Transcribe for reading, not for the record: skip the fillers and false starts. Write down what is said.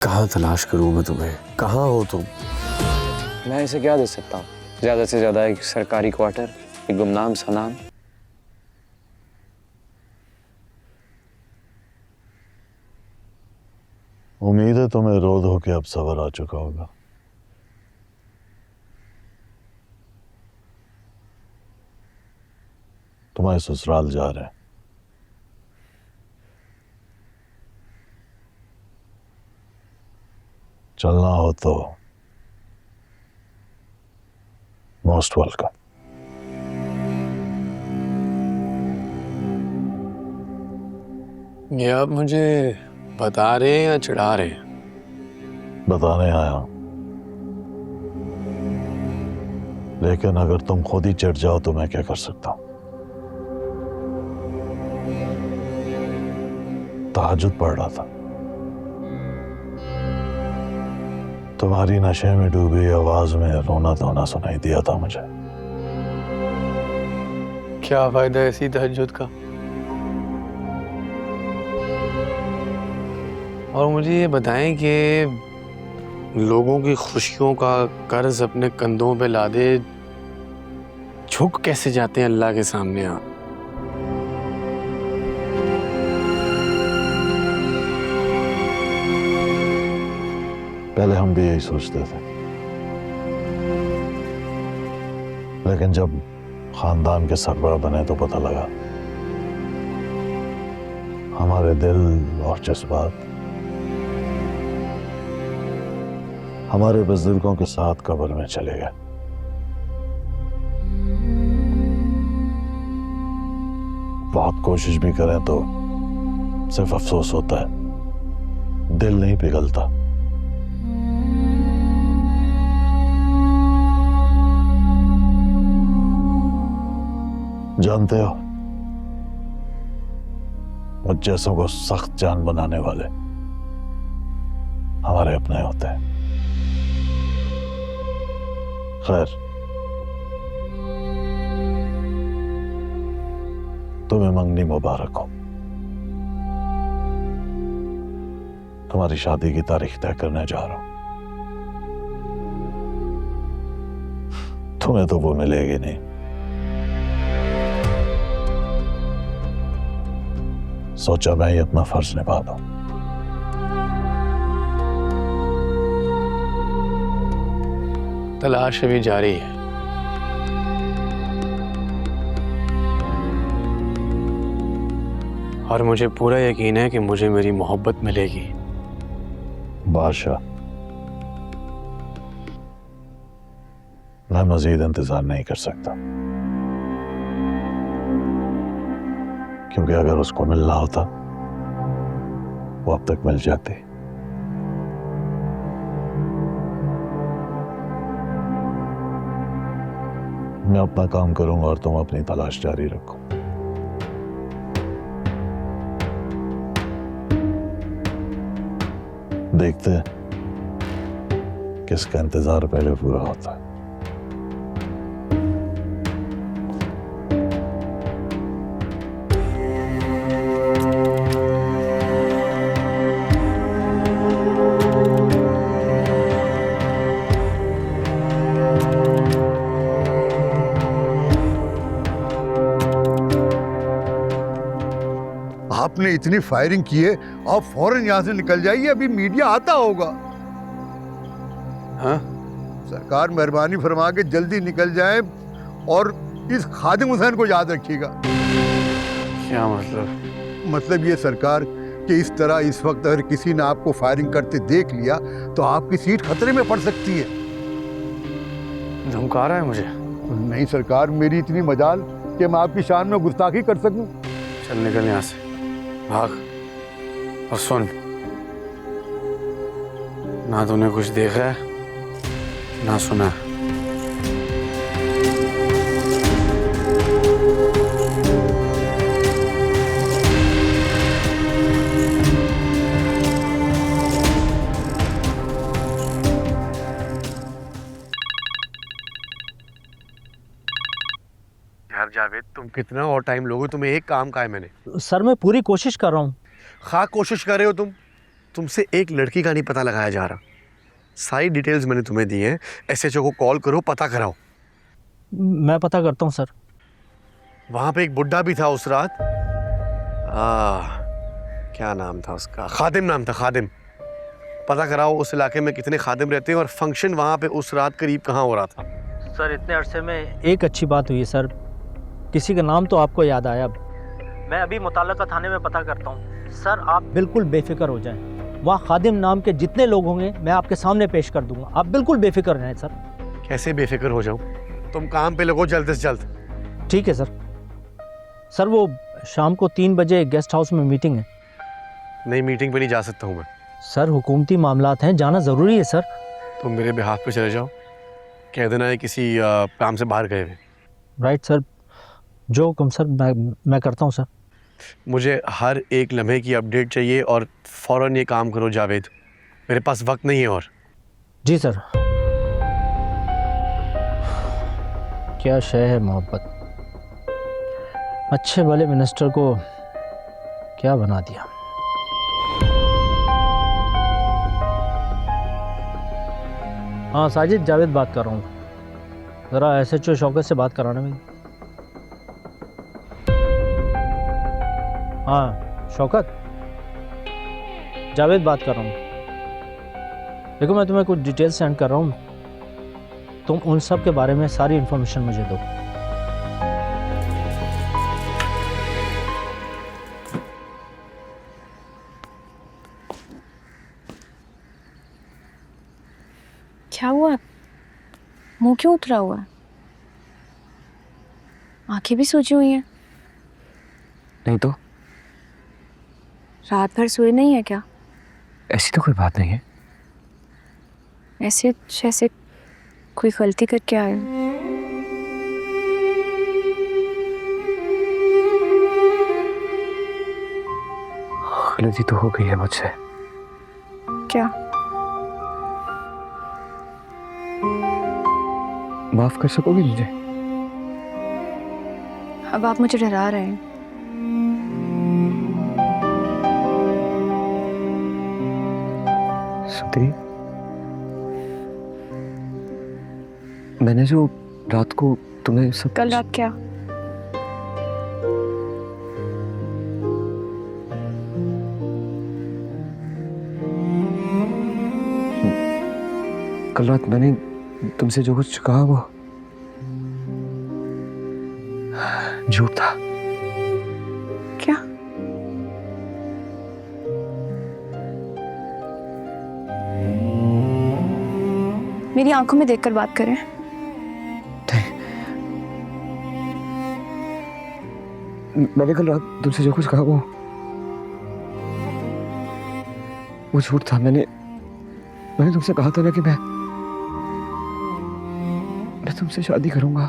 कहाँ तलाश करूँ मैं तुम्हें? कहाँ हो तुम? मैं इसे क्या दे सकता हूँ? ज्यादा से ज्यादा एक सरकारी क्वार्टर, एक गुमनाम सा नाम। उम्मीद है तुम्हें रोध होके अब सबर आ चुका होगा। तुम्हारे ससुराल जा रहे हैं। चलना हो तो मोस्ट वेलकम। ये आप मुझे बता रहे हैं या चिढ़ा रहे हैं? बताने आया हूं, लेकिन अगर तुम खुद ही चिढ़ जाओ तो मैं क्या कर सकता हूं? तहज्जुद पढ़ रहा था, तुम्हारी नशे में डूबी आवाज में रोना धोना सुनाई दिया था मुझे। क्या फायदा ऐसी तहज्जुद का? और मुझे ये बताएं कि लोगों की खुशियों का कर्ज अपने कंधों पे लादे झुक कैसे जाते हैं अल्लाह के सामने आप? पहले हम भी यही सोचते थे, लेकिन जब खानदान के सरबराह बने तो पता लगा हमारे दिल और जज्बात हमारे बुजुर्गों के साथ कब्र में चले गए। बहुत कोशिश भी करें तो सिर्फ अफसोस होता है, दिल नहीं पिघलता। जानते हो, मुझ जैसों को सख्त जान बनाने वाले हमारे अपने होते हैं। खैर, तुम्हें मंगनी मुबारक हो। तुम्हारी शादी की तारीख तय करने जा रहा हूं। तुम्हें तो वो मिलेगी नहीं। सोचा मैं ही अपना फर्ज निभा दूं। तलाश अभी जारी है। और मुझे पूरा यकीन है कि मुझे मेरी मोहब्बत मिलेगी। बादशाह, मैं मजीद इंतजार नहीं कर सकता, क्योंकि अगर उसको मिलना होता वो अब तक मिल जाती। मैं अपना काम करूंगा और तुम अपनी तलाश जारी रखो। देखते हैं किसका इंतजार पहले पूरा होता है। आपने इतनी फायरिंग की है, आप फौरन यहां से निकल जाइए, अभी मीडिया आता होगा। हाँ? सरकार मेहरबानी फरमा के जल्दी निकल जाए और इस खादिम हुसैन को याद रखिएगा। क्या मतलब? मतलब ये सरकार कि इस तरह इस वक्त अगर किसी ने आपको फायरिंग करते देख लिया तो आपकी सीट खतरे में पड़ सकती है। धमका रहा है मुझे? नहीं सरकार, मेरी इतनी मजाल कि मैं आपकी शान में गुस्ताखी कर सकूं। चल निकल यहाँ से, भाग। और सुन, ना तूने कुछ देखा है ना सुना है। यार जावेद, तुम कितना और टाइम लोगे? तुम्हें एक काम का है मैंने। सर मैं पूरी कोशिश कर रहा हूँ। खा कोशिश कर रहे हो तुम? तुमसे एक लड़की का नहीं पता लगाया जा रहा। सारी डिटेल्स मैंने तुम्हें दी हैं। एसएचओ को कॉल करो, पता कराओ। मैं पता करता हूँ सर। वहां पे एक बुड्ढा भी था उस रात। क्या नाम था उसका? खादिम नाम था, खादिम। पता कराओ उस इलाके में कितने खादिम रहते हैं और फंक्शन वहां पे उस रात करीब कहाँ हो रहा था। सर इतने अरसे में एक अच्छी बात हुई है सर, किसी का नाम तो आपको याद आया। मैं अभी मुताल्लिका थाने में पता करता हूँ सर, आप बिल्कुल बेफिक्र हो जाएं। वहाँ खादिम नाम के जितने लोग होंगे मैं आपके सामने पेश कर दूंगा, आप बिल्कुल बेफिक्र रहें सर। कैसे बेफिक्र हो जाऊं? तुम काम पे लगो जल्द से जल्द। ठीक है सर। सर वो शाम को 3 बजे गेस्ट हाउस में मीटिंग है। नहीं, मीटिंग पे नहीं जा सकता हूँ मैं। सर हुकूमती मामलात हैं, जाना ज़रूरी है सर। तुम मेरे बिहाफ पे चले जाओ, कह देना है किसी काम से बाहर गए हुए। राइट सर, जो हुक्म सर मैं करता हूँ सर। मुझे हर एक लम्हे की अपडेट चाहिए और फ़ौरन ये काम करो जावेद, मेरे पास वक्त नहीं है और। जी सर। क्या शय है मोहब्बत, अच्छे भले मिनिस्टर को क्या बना दिया। हाँ साजिद, जावेद बात कर रहा हूँ, ज़रा एसएचओ शौकत से बात कराना मेरी। हाँ शौकत, जावेद बात कर रहा हूँ। देखो मैं तुम्हें कुछ डिटेल्स सेंड कर रहा हूँ, तुम उन सब के बारे में सारी इन्फॉर्मेशन मुझे दो। क्या हुआ? मुंह क्यों उतरा हुआ है? आंखें भी सूजी हुई हैं। नहीं तो रात भर सोए नहीं है क्या? ऐसी तो कोई बात नहीं है। ऐसे जैसे कोई गलती करके आए हो। गलती तो हो गई है मुझसे। क्या? माफ कर सकोगी मुझे? अब आप मुझे डरा रहे हैं। सुधरी, मैंने जो रात को तुम्हें सब कल रात क्या? कल रात मैंने तुमसे जो कुछ कहा वो झूठ था। क्या? मेरी आंखों में देखकर बात करें। मैंने कल रात तुमसे जो कुछ कहा वो झूठ था। मैंने तुमसे कहा था ना कि मैं तुमसे शादी करूंगा।